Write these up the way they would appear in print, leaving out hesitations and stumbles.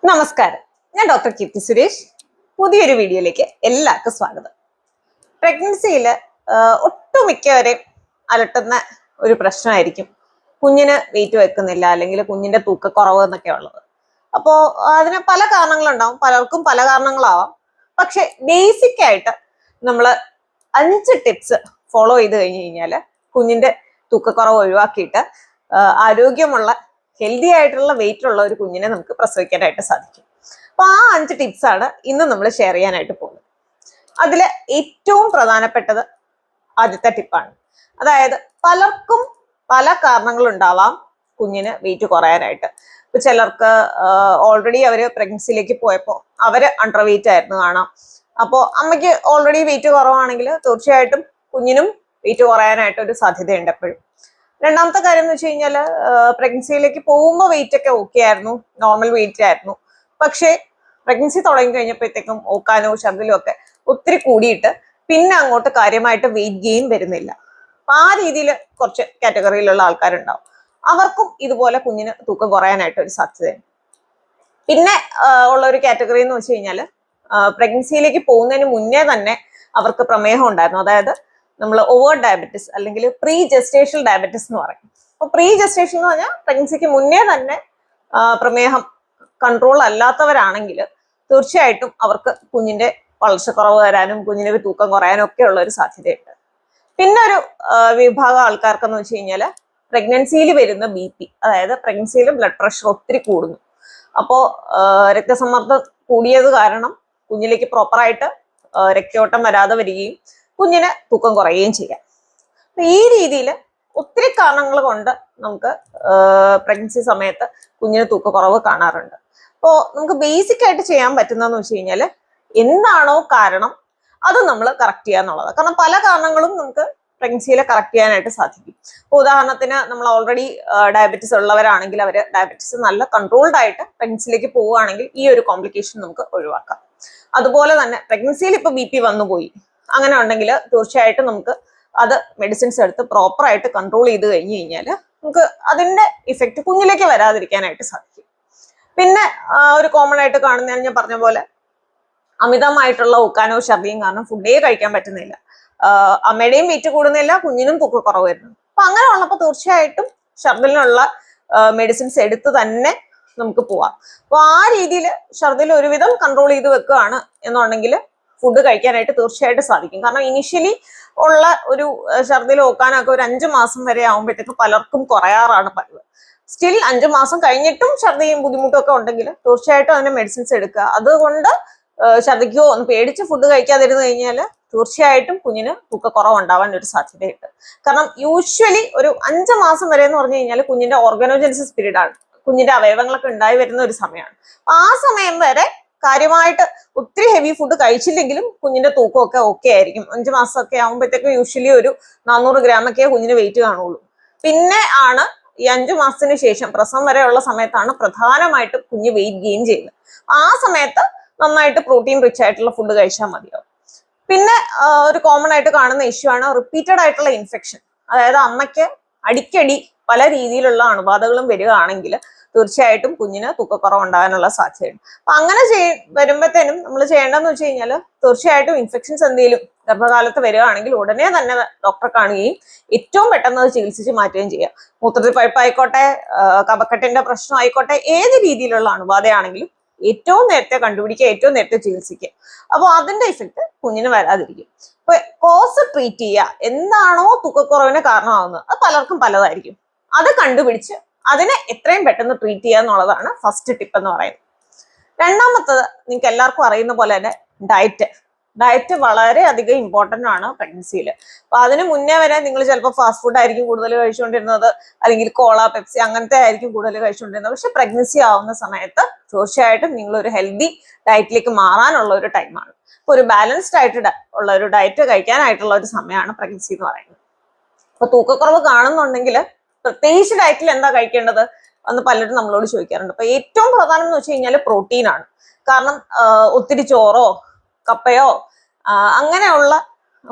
നമസ്കാരം, ഞാൻ ഡോക്ടർ കീർത്തി സുരേഷ്. പുതിയൊരു വീഡിയോയിലേക്ക് എല്ലാവർക്കും സ്വാഗതം. പ്രഗ്നൻസിയിൽ ഒട്ടുമിക്കവരെയും അലട്ടുന്ന ഒരു പ്രശ്നമായിരിക്കും കുഞ്ഞിന് വെയിറ്റ് വെക്കുന്നില്ല, അല്ലെങ്കിൽ കുഞ്ഞിന്റെ തൂക്കക്കുറവ് എന്നൊക്കെ ഉള്ളത്. അപ്പോൾ അതിന് പല കാരണങ്ങളുണ്ടാവും, പലർക്കും പല കാരണങ്ങളാവാം. പക്ഷെ ബേസിക് ആയിട്ട് നമ്മൾ 5 ടിപ്സ് ഫോളോ ചെയ്ത് കഴിഞ്ഞ് കഴിഞ്ഞാൽ കുഞ്ഞിന്റെ തൂക്കക്കുറവ് ഒഴിവാക്കിയിട്ട് ആരോഗ്യമുള്ള ഹെൽത്തി ആയിട്ടുള്ള വെയിറ്റ് ഉള്ള ഒരു കുഞ്ഞിനെ നമുക്ക് പ്രസവിക്കാനായിട്ട് സാധിക്കും. അപ്പൊ ആ 5 ടിപ്സ് ആണ് ഇന്ന് നമ്മൾ ഷെയർ ചെയ്യാനായിട്ട് പോകുന്നത്. അതിൽ ഏറ്റവും പ്രധാനപ്പെട്ടത് ആദ്യത്തെ ടിപ്പാണ്. അതായത് പലർക്കും പല കാരണങ്ങളുണ്ടാവാം കുഞ്ഞിന് വെയിറ്റ് കുറയാനായിട്ട്. ഇപ്പൊ ചിലർക്ക് ഓൾറെഡി അവര് പ്രഗ്നൻസിയിലേക്ക് പോയപ്പോൾ അവര് അണ്ടർ വെയിറ്റ് ആയിരുന്നു കാണാം. അപ്പോൾ അമ്മയ്ക്ക് ഓൾറെഡി വെയിറ്റ് കുറവാണെങ്കിൽ തീർച്ചയായിട്ടും കുഞ്ഞിനും വെയിറ്റ് കുറയാനായിട്ട് ഒരു സാധ്യതയുണ്ട് എപ്പോഴും. രണ്ടാമത്തെ കാര്യം എന്ന് വെച്ച് കഴിഞ്ഞാൽ പ്രഗ്നൻസിയിലേക്ക് പോകുമ്പോൾ വെയിറ്റ് ഒക്കെ ഓക്കെ ആയിരുന്നു, നോർമൽ വെയിറ്റ് ആയിരുന്നു. പക്ഷേ പ്രഗ്നൻസി തുടങ്ങി കഴിഞ്ഞപ്പോഴത്തേക്കും ഓക്കാനോ ഛർദിലും ഒക്കെ ഒത്തിരി കൂടിയിട്ട് പിന്നെ അങ്ങോട്ട് കാര്യമായിട്ട് വെയിറ്റ് ഗെയിൻ വരുന്നില്ല. അപ്പൊ ആ രീതിയിൽ കുറച്ച് കാറ്റഗറിയിലുള്ള ആൾക്കാരുണ്ടാവും. അവർക്കും ഇതുപോലെ കുഞ്ഞിന് തൂക്കം കുറയാനായിട്ട് ഒരു സാധ്യതയുണ്ട്. പിന്നെ ഉള്ള ഒരു കാറ്റഗറി എന്ന് വെച്ച് കഴിഞ്ഞാൽ പ്രഗ്നൻസിയിലേക്ക് പോകുന്നതിന് മുന്നേ തന്നെ അവർക്ക് പ്രമേഹം ഉണ്ടായിരുന്നു. അതായത് നമ്മൾ ഓവർ ഡയബറ്റിസ് അല്ലെങ്കിൽ പ്രീ ജെസ്റ്റേഷണൽ ഡയബറ്റിസ് എന്ന് പറയും. അപ്പൊ പ്രീ ജെസ്റ്റേഷൻ എന്ന് പറഞ്ഞാൽ പ്രഗ്നൻസിക്ക് മുന്നേ തന്നെ പ്രമേഹം കൺട്രോൾ അല്ലാത്തവരാണെങ്കിൽ തീർച്ചയായിട്ടും അവർക്ക് കുഞ്ഞിന്റെ വളർച്ചക്കുറവ് വരാനും കുഞ്ഞിന് തൂക്കം കുറയാനും ഒക്കെ ഉള്ള ഒരു സാധ്യതയുണ്ട്. പിന്നെ ഒരു വിഭാഗം ആൾക്കാർക്കെന്ന് വെച്ച് കഴിഞ്ഞാൽ പ്രഗ്നൻസിയിൽ വരുന്ന BP, അതായത് പ്രഗ്നൻസിയിൽ ബ്ലഡ് പ്രഷർ ഒത്തിരി കൂടുന്നു. അപ്പോൾ രക്തസമ്മർദ്ദം കൂടിയത് കാരണം കുഞ്ഞിലേക്ക് പ്രോപ്പറായിട്ട് രക്തയോട്ടം വരാതെ വരികയും കുഞ്ഞിന് തൂക്കം കുറയുകയും ചെയ്യാം. അപ്പൊ ഈ രീതിയിൽ ഒത്തിരി കാരണങ്ങൾ കൊണ്ട് നമുക്ക് പ്രഗ്നൻസി സമയത്ത് കുഞ്ഞിന് തൂക്കക്കുറവ് കാണാറുണ്ട്. അപ്പോൾ നമുക്ക് ബേസിക് ആയിട്ട് ചെയ്യാൻ പറ്റുന്നതെന്ന് വെച്ച് കഴിഞ്ഞാൽ എന്താണോ കാരണം അത് നമ്മൾ കറക്റ്റ് ചെയ്യുക എന്നുള്ളത്. കാരണം പല കാരണങ്ങളും നമുക്ക് പ്രഗ്നൻസിയിൽ കറക്റ്റ് ചെയ്യാനായിട്ട് സാധിക്കും. ഇപ്പോൾ ഉദാഹരണത്തിന് നമ്മൾ ഓൾറെഡി ഡയബറ്റിസ് ഉള്ളവരാണെങ്കിൽ അവർ ഡയബറ്റിസ് നല്ല കൺട്രോൾഡ് ആയിട്ട് പ്രഗ്നൻസിയിലേക്ക് പോവുകയാണെങ്കിൽ ഈ ഒരു കോംപ്ലിക്കേഷൻ നമുക്ക് ഒഴിവാക്കാം. അതുപോലെ തന്നെ പ്രഗ്നൻസിയിൽ ഇപ്പോൾ BP വന്നുപോയി അങ്ങനെ ഉണ്ടെങ്കിൽ തീർച്ചയായിട്ടും നമുക്ക് അത് മെഡിസിൻസ് എടുത്ത് പ്രോപ്പറായിട്ട് കൺട്രോൾ ചെയ്ത് കഴിഞ്ഞ് കഴിഞ്ഞാൽ നമുക്ക് അതിന്റെ ഇഫക്റ്റ് കുഞ്ഞിലേക്ക് വരാതിരിക്കാനായിട്ട് സാധിക്കും. പിന്നെ ഒരു കോമൺ ആയിട്ട് കാണുന്നതാണ് ഞാൻ പറഞ്ഞ പോലെ അമിതമായിട്ടുള്ള ഊക്കാനോ ഛർദിയും കാരണം ഫുഡേ കഴിക്കാൻ പറ്റുന്നില്ല. അമ്മയുടെയും വെയിറ്റ് കൂടുന്നില്ല, കുഞ്ഞിനും തൂക്കക്കുറവ് വരുന്നു. അപ്പൊ അങ്ങനെ ഉള്ളപ്പോൾ തീർച്ചയായിട്ടും ഛർദിലിനുള്ള മെഡിസിൻസ് എടുത്ത് തന്നെ നമുക്ക് പോവാം. അപ്പൊ ആ രീതിയിൽ ഛർദിൽ ഒരുവിധം കൺട്രോൾ ചെയ്ത് വെക്കുകയാണ് എന്നുണ്ടെങ്കിൽ ഫുഡ് കഴിക്കാനായിട്ട് തീർച്ചയായിട്ടും സാധിക്കും. കാരണം ഇനിഷ്യലി ഉള്ള ഒരു ഛർദിൽ ഓക്കാനൊക്കെ ഒരു 5 മാസം വരെ ആകുമ്പോഴത്തേക്ക് പലർക്കും കുറയാറാണ് പതിവ്. സ്റ്റിൽ 5 മാസം കഴിഞ്ഞിട്ടും ഛർദിയും ബുദ്ധിമുട്ടും ഒക്കെ ഉണ്ടെങ്കിൽ തീർച്ചയായിട്ടും അതിന്റെ മെഡിസിൻസ് എടുക്കുക. അതുകൊണ്ട് ഛർദിക്കോ ഒന്ന് പേടിച്ച് ഫുഡ് കഴിക്കാതിരുന്നു കഴിഞ്ഞാൽ തീർച്ചയായിട്ടും കുഞ്ഞിന് തൂക്കക്കുറവ് ഉണ്ടാവാൻ ഒരു സാധ്യതയുണ്ട്. കാരണം യൂഷ്വലി ഒരു 5 മാസം വരെ എന്ന് പറഞ്ഞു കഴിഞ്ഞാൽ കുഞ്ഞിന്റെ ഓർഗനോജെനിസിസ് പീരീഡ് ആണ്, കുഞ്ഞിന്റെ അവയവങ്ങളൊക്കെ ഉണ്ടായി വരുന്ന ഒരു സമയമാണ്. ആ സമയം വരെ കാര്യമായിട്ട് ഒത്തിരി ഹെവി ഫുഡ് കഴിച്ചില്ലെങ്കിലും കുഞ്ഞിന്റെ തൂക്കമൊക്കെ ഓക്കെ ആയിരിക്കും. 5 മാസമൊക്കെ ആകുമ്പോഴത്തേക്കും യൂഷ്വലി ഒരു 400 ഗ്രാമൊക്കെ കുഞ്ഞിന് വെയിറ്റ് കാണുള്ളൂ. പിന്നെ ആണ് ഈ 5 മാസത്തിന് ശേഷം പ്രസവം വരെയുള്ള സമയത്താണ് പ്രധാനമായിട്ടും കുഞ്ഞ് വെയിറ്റ് ഗെയിൻ ചെയ്യുന്നത്. ആ സമയത്ത് നന്നായിട്ട് പ്രോട്ടീൻ റിച്ച് ആയിട്ടുള്ള ഫുഡ് കഴിച്ചാൽ മതിയാവും. പിന്നെ ഒരു കോമൺ ആയിട്ട് കാണുന്ന ഇഷ്യൂ ആണ് റിപ്പീറ്റഡ് ആയിട്ടുള്ള ഇൻഫെക്ഷൻ. അതായത് അമ്മയ്ക്ക് അടിക്കടി പല രീതിയിലുള്ള അണുബാധകളും വരികയാണെങ്കിൽ തീർച്ചയായിട്ടും കുഞ്ഞിന് തൂക്കക്കുറവ് ഉണ്ടാകാനുള്ള സാധ്യതയുണ്ട്. അപ്പൊ അങ്ങനെ വരുമ്പോഴത്തേനും നമ്മൾ ചെയ്യേണ്ടതെന്ന് വെച്ച് കഴിഞ്ഞാൽ തീർച്ചയായിട്ടും ഇൻഫെക്ഷൻസ് എന്തെങ്കിലും ഗർഭകാലത്ത് വരികയാണെങ്കിൽ ഉടനെ തന്നെ ഡോക്ടറെ കാണുകയും ഏറ്റവും പെട്ടെന്ന് അത് ചികിത്സിച്ച് മാറ്റുകയും ചെയ്യാം. മൂത്രത്തിൽ പഴുപ്പായിക്കോട്ടെ, കഫക്കെട്ടിന്റെ പ്രശ്നം ആയിക്കോട്ടെ, ഏത് രീതിയിലുള്ള അണുബാധയാണെങ്കിലും ഏറ്റവും നേരത്തെ കണ്ടുപിടിക്കുക, ഏറ്റവും നേരത്തെ ചികിത്സിക്കുക. അപ്പോൾ അതിന്റെ ഇഫക്റ്റ് കുഞ്ഞിന് വരാതിരിക്കും. അപ്പൊ കോസ് ട്രീറ്റ് ചെയ്യുക. എന്താണോ തൂക്കക്കുറവിന് കാരണമാകുന്നത് അത് പലർക്കും പലതായിരിക്കും. അത് കണ്ടുപിടിച്ച് അതിനെ എത്രയും പെട്ടെന്ന് ട്രീറ്റ് ചെയ്യുക എന്നുള്ളതാണ് ഫസ്റ്റ് ടിപ്പ് എന്ന് പറയുന്നത്. രണ്ടാമത്തത് നിങ്ങൾക്ക് എല്ലാവർക്കും അറിയുന്ന പോലെ തന്നെ ഡയറ്റ് വളരെ അധികം ഇമ്പോർട്ടൻ്റ് ആണ് പ്രഗ്നൻസിയിൽ. അപ്പൊ അതിന് മുന്നേ വരെ നിങ്ങൾ ചിലപ്പോൾ ഫാസ്റ്റ് ഫുഡ് ആയിരിക്കും കൂടുതൽ കഴിച്ചുകൊണ്ടിരുന്നത്, അല്ലെങ്കിൽ കോള, പെപ്സി അങ്ങനത്തെ ആയിരിക്കും കൂടുതൽ കഴിച്ചുകൊണ്ടിരുന്നത്. പക്ഷെ പ്രഗ്നൻസി ആവുന്ന സമയത്ത് തീർച്ചയായിട്ടും നിങ്ങൾ ഒരു ഹെൽത്തി ഡയറ്റിലേക്ക് മാറാനുള്ള ഒരു ടൈമാണ്. അപ്പൊ ഒരു ബാലൻസ്ഡ് ആയിട്ട് ഉള്ള ഒരു ഡയറ്റ് കഴിക്കാനായിട്ടുള്ള ഒരു സമയമാണ് പ്രഗ്നൻസി എന്ന് പറയുന്നത്. അപ്പൊ തൂക്കക്കുറവ് കാണുന്നുണ്ടെങ്കിൽ പ്രത്യേകിച്ച് ഡയറ്റിൽ എന്താ കഴിക്കേണ്ടത് എന്ന് പലരും നമ്മളോട് ചോദിക്കാറുണ്ട്. അപ്പൊ ഏറ്റവും പ്രധാനം എന്ന് വെച്ച് കഴിഞ്ഞാൽ പ്രോട്ടീൻ ആണ്. കാരണം ഒത്തിരി ചോറോ കപ്പയോ അങ്ങനെയുള്ള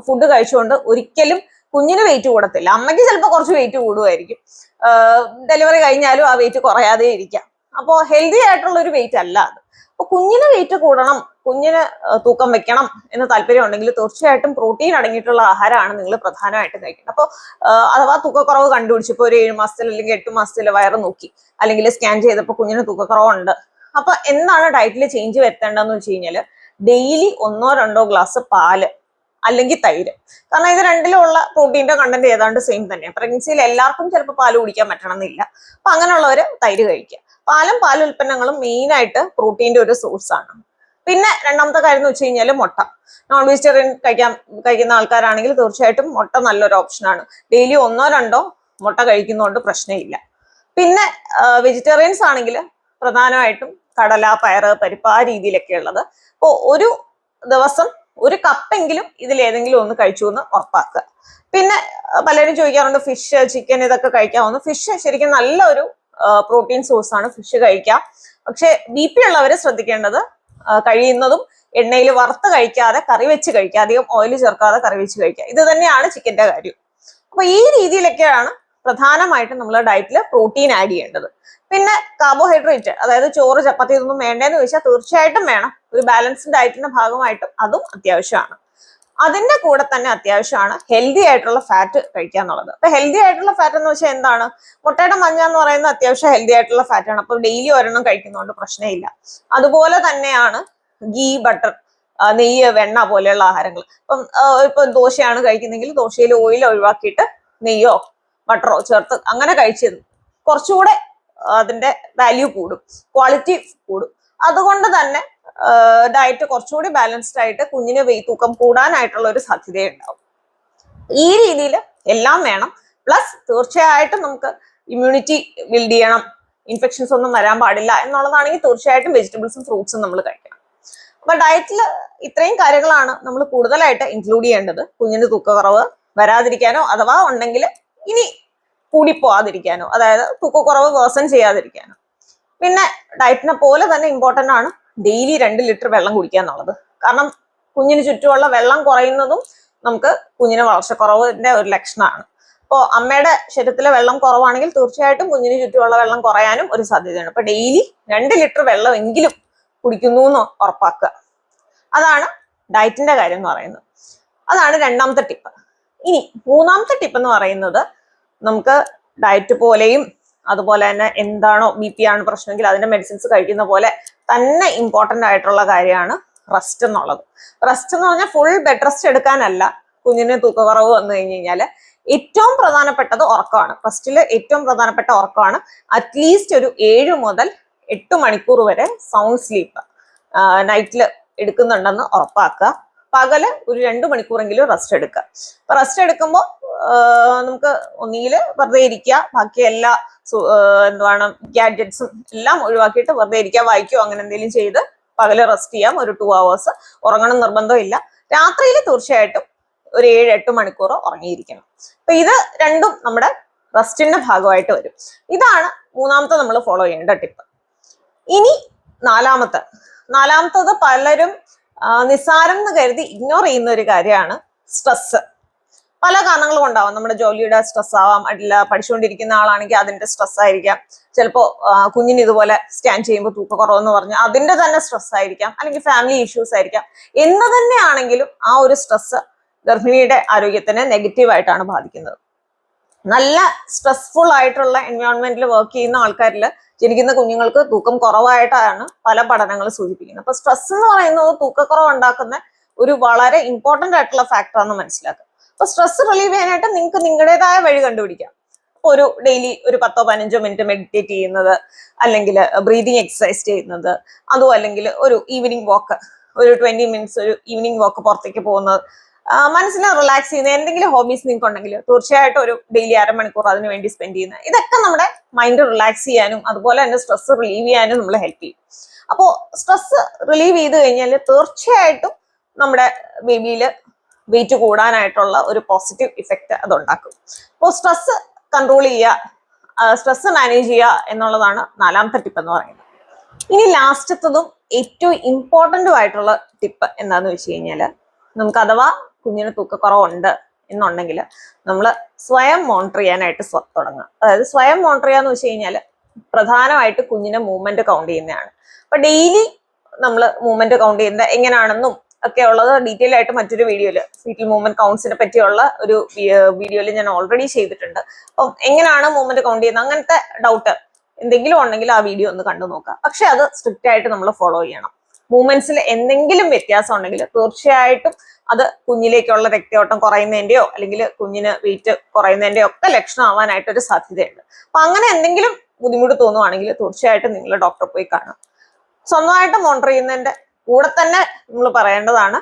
ഫുഡ് കഴിച്ചുകൊണ്ട് ഒരിക്കലും കുഞ്ഞിന് വെയിറ്റ് കൂടത്തില്ല. അമ്മയ്ക്ക് ചിലപ്പോൾ കുറച്ച് വെയിറ്റ് കൂടുമായിരിക്കും, ഡെലിവറി കഴിഞ്ഞാലും ആ വെയിറ്റ് കുറയാതെ ഇരിക്കാം. അപ്പോൾ ഹെൽത്തി ആയിട്ടുള്ള ഒരു വെയിറ്റ് അല്ല അത്. അപ്പൊ കുഞ്ഞിന് വെയിറ്റ് കൂടണം, കുഞ്ഞിന് തൂക്കം വെക്കണം എന്ന് താല്പര്യം ഉണ്ടെങ്കിൽ തീർച്ചയായിട്ടും പ്രോട്ടീൻ അടങ്ങിയിട്ടുള്ള ആഹാരമാണ് നിങ്ങൾ പ്രധാനമായിട്ടും കഴിക്കുന്നത്. അപ്പോൾ അഥവാ തൂക്കക്കുറവ് കണ്ടുപിടിച്ചു, ഇപ്പോൾ ഒരു 7 മാസത്തിൽ അല്ലെങ്കിൽ 8 മാസത്തിൽ വയറ് നോക്കി, അല്ലെങ്കിൽ സ്കാൻ ചെയ്തപ്പോൾ കുഞ്ഞിന് തൂക്കക്കുറവുണ്ട്, അപ്പൊ എന്താണ് ഡയറ്റിൽ ചേഞ്ച് വരുത്തേണ്ടതെന്ന് വെച്ച് കഴിഞ്ഞാൽ ഡെയിലി 1-2 ഗ്ലാസ് പാല് അല്ലെങ്കിൽ തൈര്. കാരണം ഇത് രണ്ടിലുള്ള പ്രോട്ടീന്റെ കണ്ടന്റ് ഏതാണ്ട് സെയിം തന്നെയാണ്. പ്രഗ്നൻസിയിൽ എല്ലാവർക്കും ചിലപ്പോൾ പാല് കുടിക്കാൻ പറ്റണം എന്നില്ല. അപ്പൊ അങ്ങനെയുള്ളവര് തൈര് കഴിക്കുക. പാൽ ഉൽപ്പന്നങ്ങളും മെയിൻ ആയിട്ട് പ്രോട്ടീന്റെ ഒരു സോഴ്സ് ആണ്. പിന്നെ രണ്ടാമത്തെ കാര്യം എന്ന് വെച്ച് കഴിഞ്ഞാൽ മുട്ട. നോൺ വെജിറ്റേറിയൻ കഴിക്കുന്ന ആൾക്കാരാണെങ്കിൽ തീർച്ചയായിട്ടും മുട്ട നല്ലൊരു ഓപ്ഷനാണ്. ഡെയിലി 1-2 മുട്ട കഴിക്കുന്നതുകൊണ്ട് പ്രശ്നമില്ല. പിന്നെ വെജിറ്റേറിയൻസ് ആണെങ്കിൽ പ്രധാനമായിട്ടും കടല, പയറ്, പരിപ്പ് ആ രീതിയിലൊക്കെ ഉള്ളത്. അപ്പോൾ ഒരു ദിവസം 1 കപ്പെങ്കിലും ഇതിലേതെങ്കിലും ഒന്ന് കഴിച്ചു എന്ന് ഉറപ്പാക്കുക. പിന്നെ പലരും ചോദിക്കാറുണ്ട് ഫിഷ്, ചിക്കൻ ഇതൊക്കെ കഴിക്കാവുന്ന. ഫിഷ് ശരിക്കും നല്ലൊരു പ്രോട്ടീൻ സോഴ്സ് ആണ്, ഫിഷ് കഴിക്കാം. പക്ഷെ BP ഉള്ളവര് ശ്രദ്ധിക്കേണ്ടത് കഴിയുന്നതും എണ്ണയിൽ വറുത്ത് കഴിക്കാതെ കറി വെച്ച് കഴിക്കുക, അധികം ഓയിൽ ചേർക്കാതെ കറി വെച്ച് കഴിക്കുക. ഇത് തന്നെയാണ് ചിക്കന്റെ കാര്യം. അപ്പൊ ഈ രീതിയിലൊക്കെയാണ് പ്രധാനമായിട്ടും നമ്മൾ ഡയറ്റിൽ പ്രോട്ടീൻ ആഡ് ചെയ്യേണ്ടത്. പിന്നെ കാർബോഹൈഡ്രേറ്റ്, അതായത് ചോറ്, ചപ്പാത്തി ഇതൊന്നും വേണ്ടേന്ന് ചോദിച്ചാൽ തീർച്ചയായിട്ടും വേണം. ഒരു ബാലൻസ്ഡ് ഡയറ്റിന്റെ ഭാഗമായിട്ടും അതും അത്യാവശ്യമാണ്. അതിന്റെ കൂടെ തന്നെ അത്യാവശ്യമാണ് ഹെൽത്തി ആയിട്ടുള്ള ഫാറ്റ് കഴിക്കുക എന്നുള്ളത്. അപ്പൊ ഹെൽത്തി ആയിട്ടുള്ള ഫാറ്റ് എന്ന് വെച്ചാൽ എന്താണ്? മുട്ടയുടെ മഞ്ഞ എന്ന് പറയുന്നത് അത്യാവശ്യം ഹെൽത്തി ആയിട്ടുള്ള ഫാറ്റ് ആണ്. അപ്പൊ ഡെയിലി ഒരെണ്ണം കഴിക്കുന്നതുകൊണ്ട് പ്രശ്നമില്ല. അതുപോലെ തന്നെയാണ് ഗീ, ബട്ടർ, നെയ്യ്, വെണ്ണ പോലെയുള്ള ആഹാരങ്ങൾ. ഇപ്പൊ ദോശയാണ് കഴിക്കുന്നെങ്കിൽ ദോശയിൽ ഓയിൽ ഒഴിവാക്കിയിട്ട് നെയ്യോ ബട്ടറോ ചേർത്ത് അങ്ങനെ കഴിച്ചത് കുറച്ചുകൂടെ അതിന്റെ വാല്യൂ കൂടും, ക്വാളിറ്റി കൂടും. അതുകൊണ്ട് തന്നെ ഡയറ്റ് കുറച്ചുകൂടി ബാലൻസ്ഡ് ആയിട്ട് കുഞ്ഞിന് തൂക്കം കൂടാനായിട്ടുള്ള ഒരു സാധ്യതയുണ്ടാവും. ഈ രീതിയിൽ എല്ലാം വേണം. പ്ലസ് തീർച്ചയായിട്ടും നമുക്ക് ഇമ്മ്യൂണിറ്റി ബിൽഡ് ചെയ്യണം, ഇൻഫെക്ഷൻസ് ഒന്നും വരാൻ പാടില്ല എന്നുള്ളതാണെങ്കിൽ തീർച്ചയായിട്ടും വെജിറ്റബിൾസും ഫ്രൂട്ട്സും നമ്മൾ കഴിക്കണം. അപ്പൊ ഡയറ്റിൽ ഇത്രയും കാര്യങ്ങളാണ് നമ്മൾ കൂടുതലായിട്ട് ഇൻക്ലൂഡ് ചെയ്യേണ്ടത്, കുഞ്ഞിന് തൂക്കക്കുറവ് വരാതിരിക്കാനോ അഥവാ ഉണ്ടെങ്കിൽ ഇനി കൂടിപ്പോവാതിരിക്കാനോ, അതായത് തൂക്കക്കുറവ് വേഴ്സൺ ചെയ്യാതിരിക്കാനോ. പിന്നെ ഡയറ്റിനെ പോലെ തന്നെ ഇമ്പോർട്ടൻ്റ് ആണ് ഡെയിലി 2 ലിറ്റർ വെള്ളം കുടിക്കുക എന്നുള്ളത്. കാരണം കുഞ്ഞിന് ചുറ്റുമുള്ള വെള്ളം കുറയുന്നതും നമുക്ക് കുഞ്ഞിന് വളർച്ചക്കുറവിന്റെ ഒരു ലക്ഷണമാണ്. അപ്പോൾ അമ്മയുടെ ശരീരത്തിലെ വെള്ളം കുറവാണെങ്കിൽ തീർച്ചയായിട്ടും കുഞ്ഞിന് ചുറ്റുമുള്ള വെള്ളം കുറയാനും ഒരു സാധ്യതയാണ്. അപ്പൊ ഡെയിലി 2 ലിറ്റർ വെള്ളം എങ്കിലും കുടിക്കുന്നു എന്ന് ഉറപ്പാക്കുക. അതാണ് ഡയറ്റിന്റെ കാര്യം എന്ന് പറയുന്നത്. അതാണ് രണ്ടാമത്തെ ടിപ്പ്. ഇനി മൂന്നാമത്തെ ടിപ്പ് എന്ന് പറയുന്നത് നമുക്ക് ഡയറ്റ് പോലെയും അതുപോലെ തന്നെ എന്താണോ BP ആണ് പ്രശ്നമെങ്കിൽ അതിന്റെ മെഡിസിൻസ് കഴിക്കുന്ന പോലെ തന്നെ ഇമ്പോർട്ടൻ്റ് ആയിട്ടുള്ള കാര്യമാണ് റെസ്റ്റ് എന്നുള്ളത്. റെസ്റ്റ് എന്ന് പറഞ്ഞാൽ ഫുൾ ബെഡ് റെസ്റ്റ് എടുക്കാനല്ല. കുഞ്ഞിന് തൂക്കക്കുറവ് വന്നു കഴിഞ്ഞാൽ ഏറ്റവും പ്രധാനപ്പെട്ടത് ഉറക്കമാണ്. റെസ്റ്റിൽ ഏറ്റവും പ്രധാനപ്പെട്ട ഉറക്കമാണ്. അറ്റ്ലീസ്റ്റ് ഒരു 7 മുതൽ 8 മണിക്കൂർ വരെ സൗണ്ട് സ്ലീപ്പ് നൈറ്റിൽ എടുക്കുന്നുണ്ടെന്ന് ഉറപ്പാക്കുക. പകല് ഒരു 2 മണിക്കൂറെങ്കിലും റെസ്റ്റ് എടുക്കുക. അപ്പൊ റെസ്റ്റ് എടുക്കുമ്പോൾ നമുക്ക് ഒന്നുകിൽ വെറുതെ ഇരിക്കുക, ബാക്കി എല്ലാ എന്താണ് ഗാഡ്ജറ്റ്സും എല്ലാം ഒഴിവാക്കിയിട്ട് വെറുതെ ഇരിക്കുക, വായിക്കുകയോ അങ്ങനെ എന്തെങ്കിലും ചെയ്ത് പകല് റെസ്റ്റ് ചെയ്യാം. ഒരു 2 hours ഉറങ്ങണം നിർബന്ധമില്ല. രാത്രിയിൽ തീർച്ചയായിട്ടും ഒരു 7-8 മണിക്കൂർ ഉറങ്ങിയിരിക്കണം. അപ്പൊ ഇത് രണ്ടും നമ്മുടെ റെസ്റ്റിന്റെ ഭാഗമായിട്ട് വരും. ഇതാണ് മൂന്നാമത്തെ നമ്മൾ ഫോളോ ചെയ്യേണ്ട ടിപ്പ്. ഇനി നാലാമത്തത് പലരും നിസ്സാരം എന്ന് കരുതി ഇഗ്നോർ ചെയ്യുന്ന ഒരു കാര്യമാണ് സ്ട്രെസ്. പല കാരണങ്ങളും ഉണ്ടാവാം. നമ്മുടെ ജോലിയുടെ സ്ട്രെസ് ആവാം, അല്ല പഠിച്ചുകൊണ്ടിരിക്കുന്ന ആളാണെങ്കിൽ അതിന്റെ സ്ട്രെസ് ആയിരിക്കാം, ചിലപ്പോൾ കുഞ്ഞിന് ഇതുപോലെ സ്കാൻ ചെയ്യുമ്പോൾ തൂക്കക്കുറവെന്ന് പറഞ്ഞാൽ അതിന്റെ തന്നെ സ്ട്രെസ് ആയിരിക്കാം, അല്ലെങ്കിൽ ഫാമിലി ഇഷ്യൂസ് ആയിരിക്കാം. എന്ന് തന്നെയാണെങ്കിലും ആ ഒരു സ്ട്രെസ് ഗർഭിണിയുടെ ആരോഗ്യത്തിനെ നെഗറ്റീവായിട്ടാണ് ബാധിക്കുന്നത്. നല്ല സ്ട്രെസ്ഫുൾ ആയിട്ടുള്ള എൻവയോൺമെന്റിൽ വർക്ക് ചെയ്യുന്ന ആൾക്കാരിൽ ജനിക്കുന്ന കുഞ്ഞുങ്ങൾക്ക് തൂക്കം കുറവായിട്ടാണ് പല പഠനങ്ങൾ സൂചിപ്പിക്കുന്നത്. അപ്പൊ സ്ട്രെസ് എന്ന് പറയുന്നത് തൂക്കക്കുറവ് ഉണ്ടാക്കുന്ന ഒരു വളരെ ഇമ്പോർട്ടന്റ് ആയിട്ടുള്ള ഫാക്ടറാണെന്ന് മനസ്സിലാക്കുക. അപ്പൊ സ്ട്രെസ് റിലീവ് ചെയ്യാനായിട്ട് നിങ്ങൾക്ക് നിങ്ങളുടേതായ വഴി കണ്ടുപിടിക്കാം. അപ്പൊ ഒരു ഡെയിലി ഒരു 10-15 മിനിറ്റ് മെഡിറ്റേറ്റ് ചെയ്യുന്നത്, അല്ലെങ്കിൽ ബ്രീതിങ് എക്സസൈസ് ചെയ്യുന്നത്, അതോ അല്ലെങ്കിൽ ഒരു ഈവനിങ് വാക്ക്, ഒരു 20 മിനിറ്റ്സ് ഒരു ഈവനിങ് വാക്ക് പുറത്തേക്ക് പോകുന്നത്, മനസ്സിനെ റിലാക്സ് ചെയ്യുന്ന എന്തെങ്കിലും ഹോബീസ് നിങ്ങൾക്ക് ഉണ്ടെങ്കിൽ തീർച്ചയായിട്ടും ഒരു ഡെയിലി 1/2 മണിക്കൂർ അതിന് വേണ്ടി സ്പെൻഡ് ചെയ്യുന്നത്, ഇതൊക്കെ നമ്മുടെ മൈൻഡ് റിലാക്സ് ചെയ്യാനും അതുപോലെ തന്നെ സ്ട്രെസ് റിലീവ് ചെയ്യാനും നമ്മളെ ഹെൽപ്പ് ചെയ്യും. അപ്പോൾ സ്ട്രെസ് റിലീവ് ചെയ്ത് കഴിഞ്ഞാൽ തീർച്ചയായിട്ടും നമ്മുടെ ബേബിയിൽ വെയിറ്റ് കൂടാനായിട്ടുള്ള ഒരു പോസിറ്റീവ് ഇഫക്റ്റ് അതുണ്ടാക്കും. അപ്പോൾ സ്ട്രെസ് കൺട്രോൾ ചെയ്യുക, സ്ട്രെസ് മാനേജ് ചെയ്യുക എന്നുള്ളതാണ് 4ാമത്തെ ടിപ്പ് എന്ന് പറയുന്നത്. ഇനി ലാസ്റ്റത്തതും ഏറ്റവും ഇമ്പോർട്ടൻ്റും ആയിട്ടുള്ള ടിപ്പ് എന്താണെന്ന് വെച്ച് കഴിഞ്ഞാൽ, നമുക്ക് അഥവാ കുഞ്ഞിന് തൂക്കക്കുറവുണ്ട് എന്നുണ്ടെങ്കിൽ നമ്മൾ സ്വയം മോണിറ്റർ ചെയ്യാനായിട്ട് തുടങ്ങുക. അതായത് സ്വയം മോണിറ്റർ ചെയ്യാന്ന് വെച്ച് കഴിഞ്ഞാൽ പ്രധാനമായിട്ട് കുഞ്ഞിന്റെ മൂവ്മെന്റ് കൗണ്ട് ചെയ്യുന്നതാണ്. അപ്പൊ ഡെയിലി നമ്മൾ മൂവ്മെന്റ് കൗണ്ട് ചെയ്യുന്നത് എങ്ങനെയാണെന്നും ഒക്കെ ഉള്ളത് ഡീറ്റെയിൽ ആയിട്ട് മറ്റൊരു വീഡിയോയില് ഫീറ്റൽ മൂവ്മെന്റ് കൗണ്ട്സിനെ പറ്റിയുള്ള ഒരു വീഡിയോയിൽ ഞാൻ ഓൾറെഡി ചെയ്തിട്ടുണ്ട്. അപ്പം എങ്ങനെയാണ് മൂവ്മെന്റ് കൗണ്ട് ചെയ്യുന്നത് അങ്ങനത്തെ ഡൗട്ട് എന്തെങ്കിലും ഉണ്ടെങ്കിൽ ആ വീഡിയോ ഒന്ന് കണ്ടു നോക്കുക. പക്ഷെ അത് സ്ട്രിക്റ്റ് ആയിട്ട് നമ്മൾ ഫോളോ ചെയ്യണം. മൂവ്മെന്റ്സിൽ എന്തെങ്കിലും വ്യത്യാസം ഉണ്ടെങ്കിൽ തീർച്ചയായിട്ടും അത് കുഞ്ഞിലേക്കുള്ള രക്തയോട്ടം കുറയുന്നതിന്റെയോ അല്ലെങ്കിൽ കുഞ്ഞിന് വെയിറ്റ് കുറയുന്നതിന്റെയോ ഒക്കെ ലക്ഷണം ആവാനായിട്ട് ഒരു സാധ്യതയുണ്ട്. അപ്പൊ അങ്ങനെ എന്തെങ്കിലും ബുദ്ധിമുട്ട് തോന്നുവാണെങ്കിൽ തീർച്ചയായിട്ടും നിങ്ങൾ ഡോക്ടറെ പോയി കാണും. സ്വന്തമായിട്ട് മോണിറ്റർ ചെയ്യുന്നതിന്റെ കൂടെ തന്നെ നമ്മൾ പറയേണ്ടതാണ്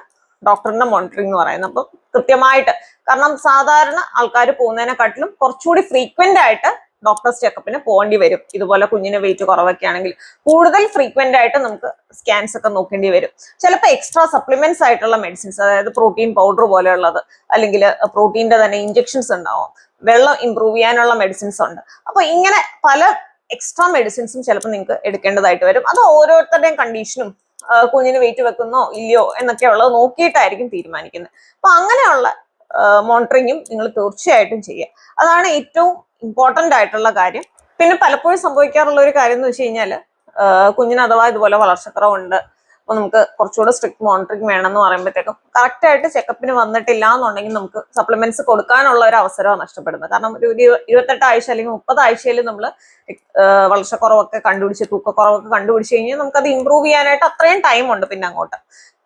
ഡോക്ടറിന്റെ മോണിറ്ററിംഗ് എന്ന് പറയുന്നത്. അപ്പം കൃത്യമായിട്ട്, കാരണം സാധാരണ ആൾക്കാർ പോകുന്നതിനെക്കാട്ടിലും കുറച്ചുകൂടി ഫ്രീക്വന്റ് ആയിട്ട് ഡോക്ടേഴ്സ് ചെക്കപ്പിന് പോകേണ്ടി വരും. ഇതുപോലെ കുഞ്ഞിന് വെയിറ്റ് കുറവൊക്കെ ആണെങ്കിൽ കൂടുതൽ ഫ്രീക്വന്റ് ആയിട്ട് നമുക്ക് സ്കാൻസ് ഒക്കെ നോക്കേണ്ടി വരും. ചിലപ്പോൾ എക്സ്ട്രാ സപ്ലിമെന്റ്സ് ആയിട്ടുള്ള മെഡിസിൻസ്, അതായത് പ്രോട്ടീൻ പൗഡർ പോലെയുള്ളത്, അല്ലെങ്കിൽ പ്രോട്ടീന്റെ തന്നെ ഇഞ്ചെക്ഷൻസ് ഉണ്ടാവും, വെള്ളം ഇംപ്രൂവ് ചെയ്യാനുള്ള മെഡിസിൻസ് ഉണ്ട്. അപ്പൊ ഇങ്ങനെ പല എക്സ്ട്രാ മെഡിസിൻസും ചിലപ്പോൾ നിങ്ങൾക്ക് എടുക്കേണ്ടതായിട്ട് വരും. അത് ഓരോരുത്തരുടെയും കണ്ടീഷനും കുഞ്ഞിന് വെയിറ്റ് വെക്കുന്നോ ഇല്ലയോ എന്നൊക്കെ ഉള്ളത് നോക്കിയിട്ടായിരിക്കും തീരുമാനിക്കുന്നത്. അപ്പൊ അങ്ങനെയുള്ള മോണിറ്ററിങ്ങും നിങ്ങൾ തീർച്ചയായിട്ടും ചെയ്യുക. അതാണ് ഏറ്റവും ഇമ്പോർട്ടന്റ് ആയിട്ടുള്ള കാര്യം. പിന്നെ പലപ്പോഴും സംഭവിക്കാറുള്ള ഒരു കാര്യം എന്ന് വെച്ച് കഴിഞ്ഞാല് കുഞ്ഞിന് അഥവാ ഇതുപോലെ വളർച്ചക്കുറവുണ്ട്, അപ്പൊ നമുക്ക് കുറച്ചുകൂടെ സ്ട്രിക്ട് മോണിറ്ററിങ് വേണമെന്ന് പറയുമ്പോഴത്തേക്കും കറക്റ്റ് ആയിട്ട് ചെക്കപ്പിന് വന്നിട്ടില്ല എന്നുണ്ടെങ്കിൽ നമുക്ക് സപ്ലിമെന്റ്സ് കൊടുക്കാനുള്ള ഒരു അവസരമാണ് നഷ്ടപ്പെടുന്നത്. കാരണം ഒരു 28 ആഴ്ച അല്ലെങ്കിൽ 30 ആഴ്ചയിൽ നമ്മൾ വളർച്ചക്കുറവൊക്കെ കണ്ടുപിടിച്ച് തൂക്കക്കുറവൊക്കെ കണ്ടുപിടിച്ച് കഴിഞ്ഞാൽ നമുക്കത് ഇമ്പ്രൂവ് ചെയ്യാനായിട്ട് അത്രയും ടൈം ഉണ്ട് പിന്നെ അങ്ങോട്ട്.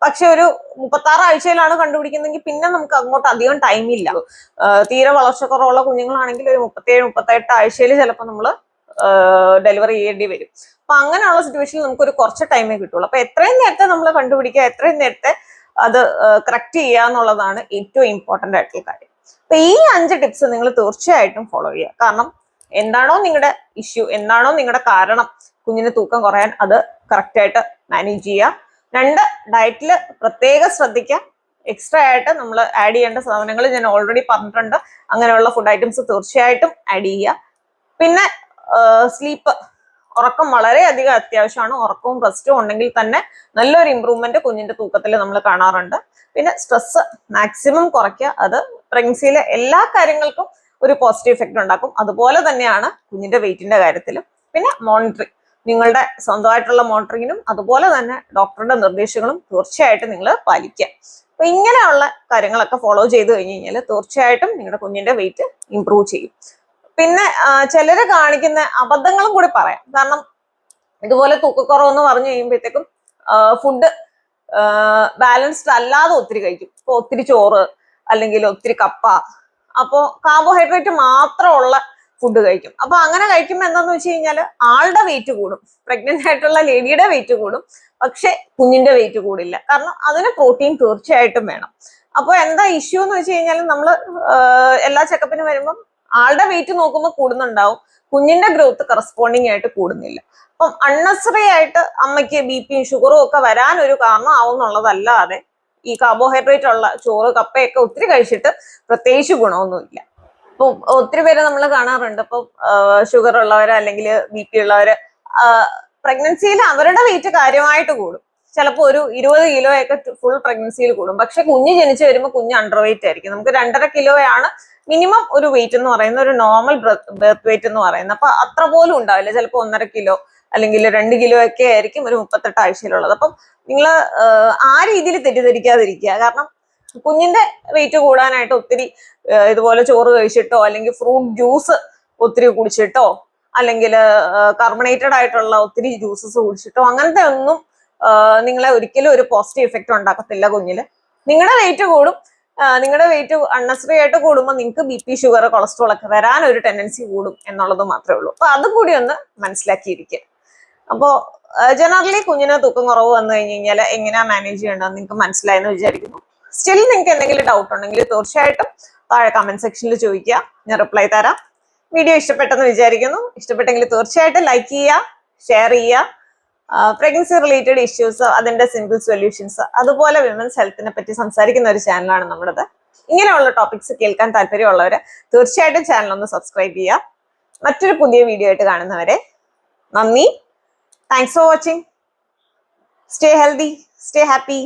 പക്ഷെ ഒരു 36 ആഴ്ചയിലാണ് കണ്ടുപിടിക്കുന്നതെങ്കിൽ പിന്നെ നമുക്ക് അങ്ങോട്ട് അധികം ടൈം ഇല്ല. തീരെ വളർച്ചക്കുറവുള്ള കുഞ്ഞുങ്ങളാണെങ്കിൽ ഒരു 37-38 ആഴ്ചയിൽ ചിലപ്പോൾ നമ്മൾ ഡെലിവറി ചെയ്യേണ്ടി വരും. അപ്പൊ അങ്ങനെയുള്ള സിറ്റുവേഷനിൽ നമുക്ക് ഒരു കുറച്ച് ടൈമേ കിട്ടുള്ളൂ. അപ്പൊ എത്രയും നേരത്തെ നമ്മൾ കണ്ടുപിടിക്കുക, എത്രയും നേരത്തെ അത് കറക്റ്റ് ചെയ്യുക എന്നുള്ളതാണ് ഏറ്റവും ഇമ്പോർട്ടന്റ് ആയിട്ടുള്ള കാര്യം. അപ്പൊ ഈ 5 ടിപ്സ് നിങ്ങൾ തീർച്ചയായിട്ടും ഫോളോ ചെയ്യുക. കാരണം എന്താണോ നിങ്ങളുടെ ഇഷ്യൂ, എന്താണോ നിങ്ങളുടെ കാരണം കുഞ്ഞിന് തൂക്കം കുറയാൻ, അത് കറക്റ്റ് ആയിട്ട് മാനേജ് ചെയ്യുക. 2, ഡയറ്റിൽ പ്രത്യേകം ശ്രദ്ധിക്കുക. എക്സ്ട്രാ ആയിട്ട് നമ്മൾ ആഡ് ചെയ്യേണ്ട സാധനങ്ങൾ ഞാൻ ഓൾറെഡി പറഞ്ഞിട്ടുണ്ട്. അങ്ങനെയുള്ള ഫുഡ് ഐറ്റംസ് തീർച്ചയായിട്ടും ആഡ് ചെയ്യുക. പിന്നെ സ്ലീപ്പ്, ഉറക്കം വളരെയധികം അത്യാവശ്യമാണ്. ഉറക്കവും റെസ്റ്റും ഉണ്ടെങ്കിൽ തന്നെ നല്ലൊരു ഇമ്പ്രൂവ്മെന്റ് കുഞ്ഞിന്റെ തൂക്കത്തിൽ നമ്മൾ കാണാറുണ്ട്. പിന്നെ സ്ട്രെസ് മാക്സിമം കുറയ്ക്കുക. അത് പ്രഗ്നൻസിയിലെ എല്ലാ കാര്യങ്ങൾക്കും ഒരു പോസിറ്റീവ് ഇഫക്റ്റ് ഉണ്ടാക്കും. അതുപോലെ തന്നെയാണ് കുഞ്ഞിന്റെ വെയിറ്റിന്റെ കാര്യത്തിലും. പിന്നെ മോണിറ്ററിങ്, നിങ്ങളുടെ സ്വന്തമായിട്ടുള്ള മോണിറ്ററിങ്ങിനും അതുപോലെ തന്നെ ഡോക്ടറുടെ നിർദ്ദേശങ്ങളും തീർച്ചയായിട്ടും നിങ്ങൾ പാലിക്കുക. അപ്പൊ ഇങ്ങനെയുള്ള കാര്യങ്ങളൊക്കെ ഫോളോ ചെയ്ത് കഴിഞ്ഞ് കഴിഞ്ഞാൽ തീർച്ചയായിട്ടും നിങ്ങളുടെ കുഞ്ഞിന്റെ വെയിറ്റ് ഇമ്പ്രൂവ് ചെയ്യും. പിന്നെ ചിലര് കാണിക്കുന്ന അബദ്ധങ്ങളും കൂടി പറയാം. കാരണം ഇതുപോലെ തൂക്കക്കുറവെന്ന് പറഞ്ഞു കഴിയുമ്പോഴത്തേക്കും ഫുഡ് ബാലൻസ്ഡ് അല്ലാതെ ഒത്തിരി കഴിക്കും. ഇപ്പൊ ഒത്തിരി ചോറ് അല്ലെങ്കിൽ ഒത്തിരി കപ്പ, അപ്പോ കാർബോഹൈഡ്രേറ്റ് മാത്രമുള്ള ഫുഡ് കഴിക്കും. അപ്പൊ അങ്ങനെ കഴിക്കുമ്പോൾ എന്താന്ന് വെച്ച് കഴിഞ്ഞാല് ആളുടെ വെയിറ്റ് കൂടും, പ്രഗ്നന്റ് ആയിട്ടുള്ള ലേഡിയുടെ വെയിറ്റ് കൂടും, പക്ഷെ കുഞ്ഞിന്റെ വെയിറ്റ് കൂടില്ല. കാരണം അതിന് പ്രോട്ടീൻ തീർച്ചയായിട്ടും വേണം. അപ്പൊ എന്താ ഇഷ്യൂ എന്ന് വെച്ച് കഴിഞ്ഞാൽ നമ്മള് എല്ലാ ചെക്കപ്പിനും വരുമ്പം ആളുടെ വെയിറ്റ് നോക്കുമ്പോൾ കൂടുന്നുണ്ടാവും, കുഞ്ഞിന്റെ ഗ്രോത്ത് കറസ്പോണ്ടിങ് ആയിട്ട് കൂടുന്നില്ല. അപ്പം അൺനെസറി ആയിട്ട് അമ്മയ്ക്ക് ബിപിയും ഷുഗറും ഒക്കെ വരാൻ ഒരു കാരണം ആവുന്നുള്ളതല്ലാതെ ഈ കാർബോഹൈഡ്രേറ്റ് ഉള്ള ചോറ് കപ്പയൊക്കെ ഒത്തിരി കഴിച്ചിട്ട് പ്രത്യേകിച്ച് ഗുണമൊന്നുമില്ല. ഇപ്പൊ ഒത്തിരി പേര് നമ്മൾ കാണാറുണ്ട്, ഇപ്പൊ ഷുഗർ ഉള്ളവര് അല്ലെങ്കിൽ ബി പി ഉള്ളവര് പ്രഗ്നൻസിയിൽ അവരുടെ വെയിറ്റ് കാര്യമായിട്ട് കൂടും. ചിലപ്പോൾ ഒരു 20 കിലോയൊക്കെ ഫുൾ പ്രഗ്നൻസിയിൽ കൂടും. പക്ഷെ കുഞ്ഞ് ജനിച്ചു വരുമ്പോൾ കുഞ്ഞ് അണ്ടർ വെയിറ്റ് ആയിരിക്കും. നമുക്ക് 2.5 കിലോയാണ് മിനിമം ഒരു വെയിറ്റ് എന്ന് പറയുന്ന, ഒരു നോർമൽ ബർത്ത് വെയിറ്റ് എന്ന് പറയുന്നത്. അപ്പൊ അത്ര പോലും ഉണ്ടാവില്ല. ചിലപ്പോൾ 1.5 കിലോ അല്ലെങ്കിൽ 2 കിലോ ഒക്കെ ആയിരിക്കും ഒരു 38 ആഴ്ചയിലുള്ളത്. അപ്പം നിങ്ങൾ ആ രീതിയിൽ തെറ്റിദ്ധരിക്കാതിരിക്കുക. കാരണം കുഞ്ഞിന്റെ വെയിറ്റ് കൂടാനായിട്ട് ഒത്തിരി ഇതുപോലെ ചോറ് കഴിച്ചിട്ടോ അല്ലെങ്കിൽ ഫ്രൂട്ട് ജ്യൂസ് ഒത്തിരി കുടിച്ചിട്ടോ അല്ലെങ്കിൽ കാർബണേറ്റഡ് ആയിട്ടുള്ള ഒത്തിരി ജ്യൂസസ് കുടിച്ചിട്ടോ അങ്ങനത്തെ ഒന്നും നിങ്ങളെ ഒരിക്കലും ഒരു പോസിറ്റീവ് ഇഫക്റ്റ് ഉണ്ടാക്കത്തില്ല കുഞ്ഞില്. നിങ്ങളുടെ വെയിറ്റ് കൂടും. നിങ്ങളുടെ വെയിറ്റ് അൺനെസറി ആയിട്ട് കൂടുമ്പോൾ നിങ്ങൾക്ക് ബി പി ഷുഗർ കൊളസ്ട്രോൾ ഒക്കെ വരാൻ ഒരു ടെൻഡൻസി കൂടും എന്നുള്ളത് മാത്രമേ ഉള്ളൂ. അപ്പൊ അതും കൂടി ഒന്ന് മനസ്സിലാക്കിയിരിക്കുക. അപ്പോ ജനറലി കുഞ്ഞിന് തൂക്കം കുറവ് വന്നു കഴിഞ്ഞ് കഴിഞ്ഞാൽ എങ്ങനെയാ മാനേജ് ചെയ്യേണ്ടതെന്ന് നിങ്ങൾക്ക് മനസ്സിലായെന്ന് വിചാരിക്കുന്നു. സ്റ്റിൽ നിങ്ങൾക്ക് എന്തെങ്കിലും ഡൗട്ട് ഉണ്ടെങ്കിൽ തീർച്ചയായിട്ടും താഴെ കമന്റ് സെക്ഷനിൽ ചോദിക്കുക, ഞാൻ റിപ്ലൈ തരാം. വീഡിയോ ഇഷ്ടപ്പെട്ടെന്ന് വിചാരിക്കുന്നു. ഇഷ്ടപ്പെട്ടെങ്കിൽ തീർച്ചയായിട്ടും ലൈക്ക് ചെയ്യുക, ഷെയർ ചെയ്യുക. പ്രഗ്നൻസി റിലേറ്റഡ് ഇഷ്യൂസ്, അതിന്റെ സിമ്പിൾ സൊല്യൂഷൻസ്, അതുപോലെ വിമൻസ് ഹെൽത്തിനെ പറ്റി സംസാരിക്കുന്ന ഒരു ചാനലാണ് നമ്മുടേത്. ഇങ്ങനെയുള്ള ടോപ്പിക്സ് കേൾക്കാൻ താല്പര്യമുള്ളവര് തീർച്ചയായിട്ടും ചാനൽ ഒന്ന് സബ്സ്ക്രൈബ് ചെയ്യുക. മറ്റൊരു പുതിയ വീഡിയോ ആയിട്ട് കാണുന്നവരെ നന്ദി. Thanks for watching. Stay healthy, stay happy.